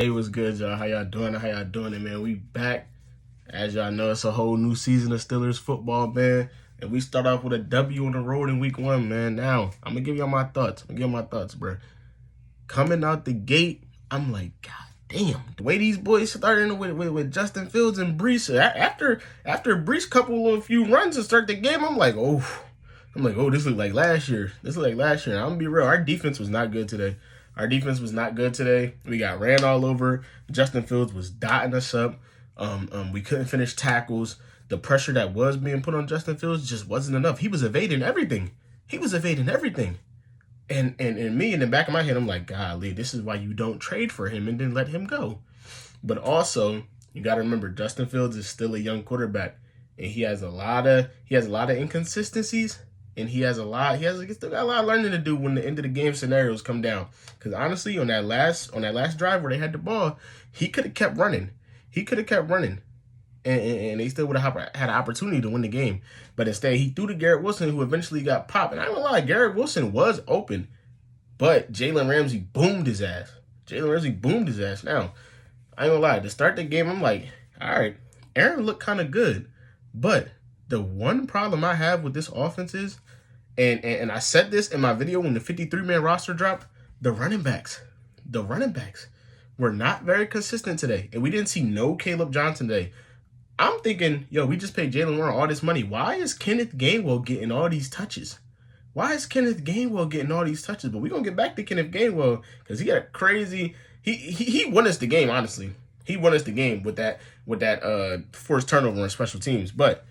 Hey, what's good, y'all? How y'all doing? How y'all doing it, man? We back. As y'all know, it's a whole new season of Steelers football, man. And we start off with a W on the road in week 1, man. Now, I'm going to give y'all my thoughts. Bro. Coming out the gate, I'm like, God damn. The way these boys started with Justin Fields and Brees. After Brees couple of few runs to start the game, I'm like, oh, this looked like last year. I'm going to be real. Our defense was not good today. We got ran all over. Justin Fields was dotting us up. We couldn't finish tackles. The pressure that was being put on Justin Fields just wasn't enough. He was evading everything. And me, in the back of my head, I'm like, golly, this is why you don't trade for him and then let him go. But also, you got to remember, Justin Fields is still a young quarterback, and he has a lot of inconsistencies. And he still got a lot of learning to do when the end of the game scenarios come down. Because honestly, on that last drive where they had the ball, he could have kept running. And they still would have had an opportunity to win the game. But instead, he threw to Garrett Wilson, who eventually got popped. And I don't lie, Garrett Wilson was open, but Jalen Ramsey boomed his ass. Now, I ain't gonna lie, to start the game, I'm like, all right, Aaron looked kind of good, but the one problem I have with this offense is, and I said this in my video when the 53-man roster dropped, the running backs were not very consistent today. And we didn't see no Caleb Johnson today. I'm thinking, we just paid Jalen Warren all this money. Why is Kenneth Gainwell getting all these touches? But we're going to get back to Kenneth Gainwell because he had a crazy – he won us the game, honestly. He won us the game with that forced turnover on special teams. But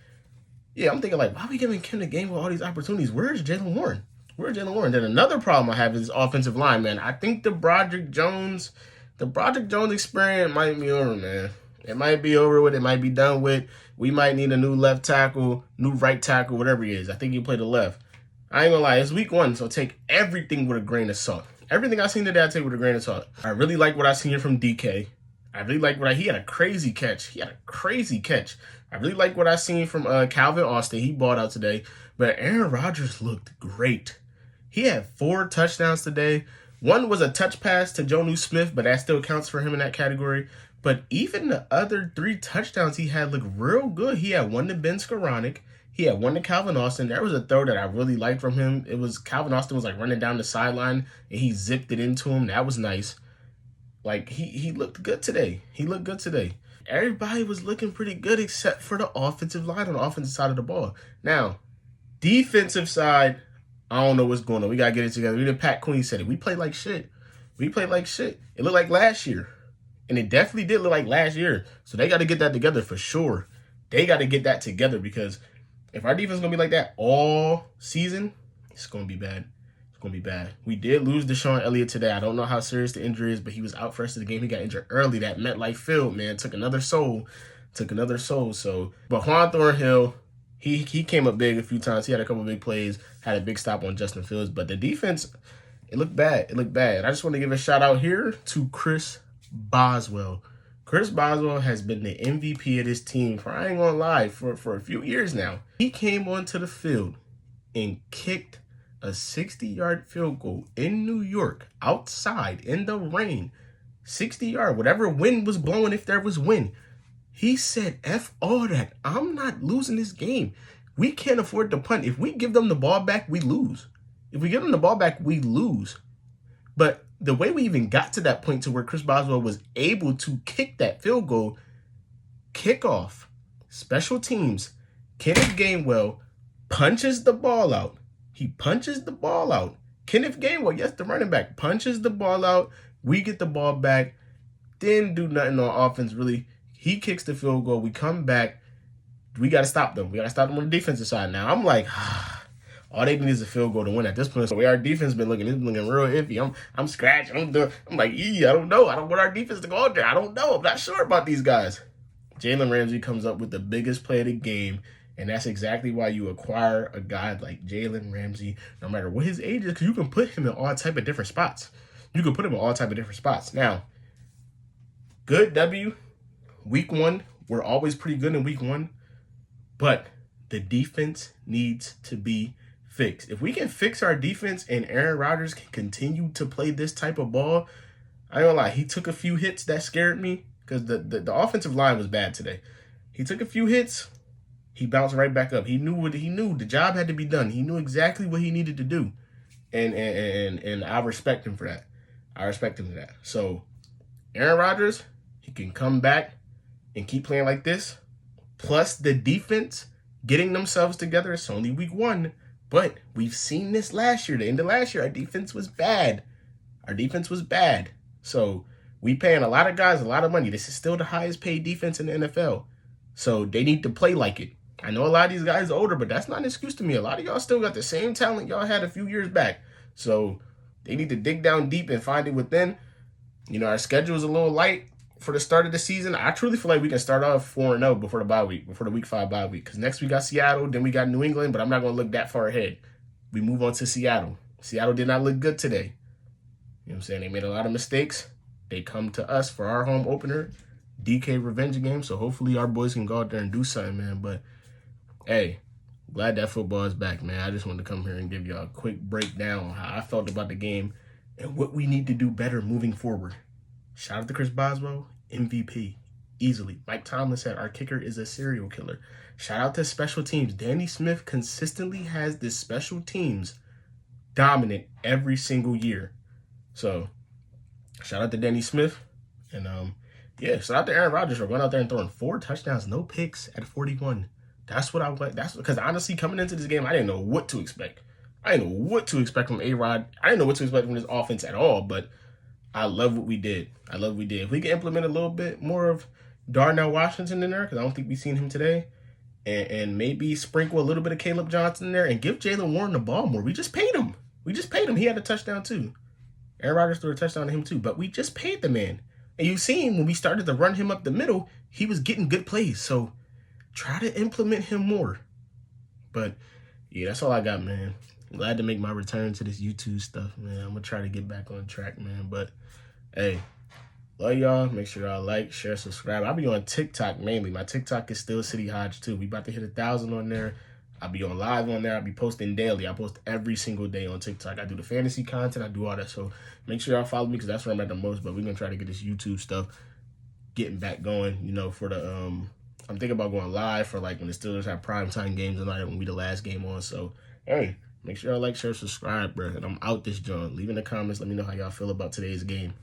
yeah, I'm thinking, like, why are we giving Kenneth Gainwell all these opportunities? Where's Jalen Warren? Then another problem I have is offensive line, man. I think the Broderick Jones experiment might be over, man. It might be over with. It might be done with. We might need a new left tackle, new right tackle, whatever he is. I think he played the left. I ain't gonna lie, it's week 1, so take everything with a grain of salt. Everything I seen today, I take with a grain of salt. I really like what I seen here from DK. He had a crazy catch. I really like what I seen from Calvin Austin. He balled out today. But Aaron Rodgers looked great. He had 4 touchdowns today. One was a touch pass to Jonnu Smith, but that still counts for him in that category. But even the other 3 touchdowns he had looked real good. He had one to Ben Skoranek. He had one to Calvin Austin. There was a throw that I really liked from him. It was Calvin Austin was like running down the sideline, and he zipped it into him. That was nice. Like, he looked good today. Everybody was looking pretty good except for the offensive line on the offensive side of the ball. Now, defensive side, I don't know what's going on. We got to get it together. Even Pat Queen said it. We played like shit. It looked like last year. And it definitely did look like last year. So they got to get that together for sure. Because if our defense is going to be like that all season, it's going to be bad. We did lose Deshaun Elliott today. I don't know how serious the injury is, but he was out for the rest of the game. He got injured early. That MetLife Field, man, took another soul. So, but Juan Thornhill, he came up big a few times. He had a couple big plays, had a big stop on Justin Fields. But the defense, it looked bad. I just want to give a shout out here to Chris Boswell. Chris Boswell has been the MVP of this team for, I ain't gonna lie, for a few years now. He came onto the field and kicked a 60-yard field goal in New York, outside, in the rain. 60-yard, whatever wind was blowing, if there was wind. He said, F all that. I'm not losing this game. We can't afford to punt. If we give them the ball back, we lose. But the way we even got to that point to where Chris Boswell was able to kick that field goal, kickoff, special teams, Kenneth Gainwell punches the ball out. Kenneth Gainwell, yes, the running back, punches the ball out. We get the ball back. Didn't do nothing on offense, really. He kicks the field goal. We come back. We got to stop them. On the defensive side now. I'm like, all they need is a field goal to win at this point. So the way our defense been looking, it's looking real iffy. I'm scratching. I'm like, I don't know. I don't want our defense to go out there. I don't know. I'm not sure about these guys. Jalen Ramsey comes up with the biggest play of the game. And that's exactly why you acquire a guy like Jalen Ramsey, no matter what his age is, because you can put him in all type of different spots. Now, good W. Week 1, we're always pretty good in week 1. But the defense needs to be fixed. If we can fix our defense and Aaron Rodgers can continue to play this type of ball, I ain't gonna lie. He took a few hits that scared me because the offensive line was bad today. He took a few hits. He bounced right back up. He knew what he knew. The job had to be done. He knew exactly what he needed to do, and I respect him for that. I respect him for that. So, Aaron Rodgers, he can come back and keep playing like this. Plus the defense getting themselves together. It's only week 1, but we've seen this last year. The end of last year, our defense was bad. Our defense was bad. So we paying a lot of guys a lot of money. This is still the highest paid defense in the NFL. So they need to play like it. I know a lot of these guys are older, but that's not an excuse to me. A lot of y'all still got the same talent y'all had a few years back. So they need to dig down deep and find it within. You know, our schedule is a little light for the start of the season. I truly feel like we can start off 4-0 before the bye week, before the week 5 bye week. Because next we got Seattle, then we got New England, but I'm not going to look that far ahead. We move on to Seattle. Seattle did not look good today. You know what I'm saying? They made a lot of mistakes. They come to us for our home opener, DK revenge game. So hopefully our boys can go out there and do something, man. But, hey, glad that football is back, man. I just wanted to come here and give y'all a quick breakdown on how I felt about the game and what we need to do better moving forward. Shout out to Chris Boswell, MVP, easily. Mike Tomlin said our kicker is a serial killer. Shout out to special teams. Danny Smith consistently has this special teams dominant every single year. So, shout out to Danny Smith. And, yeah, shout out to Aaron Rodgers for going out there and throwing 4 touchdowns, no picks at 41. That's what I want. That's because, honestly, coming into this game, I didn't know what to expect. I didn't know what to expect from A-Rod. I didn't know what to expect from this offense at all, but I love what we did. I love what we did. If we can implement a little bit more of Darnell Washington in there, because I don't think we've seen him today, and maybe sprinkle a little bit of Caleb Johnson in there and give Jalen Warren the ball more. We just paid him. He had a touchdown too. Aaron Rodgers threw a touchdown to him too, but we just paid the man. And you seen when we started to run him up the middle, he was getting good plays. So try to implement him more. But yeah, that's all I got, man. Glad to make my return to this YouTube stuff, man. I'm going to try to get back on track, man. But, hey, love y'all. Make sure y'all like, share, subscribe. I'll be on TikTok mainly. My TikTok is Steelcity too. We about to hit 1,000 on there. I'll be on live on there. I'll be posting daily. I post every single day on TikTok. I do the fantasy content. I do all that. So make sure y'all follow me because that's where I'm at the most. But we're going to try to get this YouTube stuff getting back going, you know, for the I'm thinking about going live for, like, when the Steelers have primetime games tonight when we the last game on. So, hey. Make sure y'all like, share, subscribe, bro. And I'm out this joint. Leave in the comments. Let me know how y'all feel about today's game.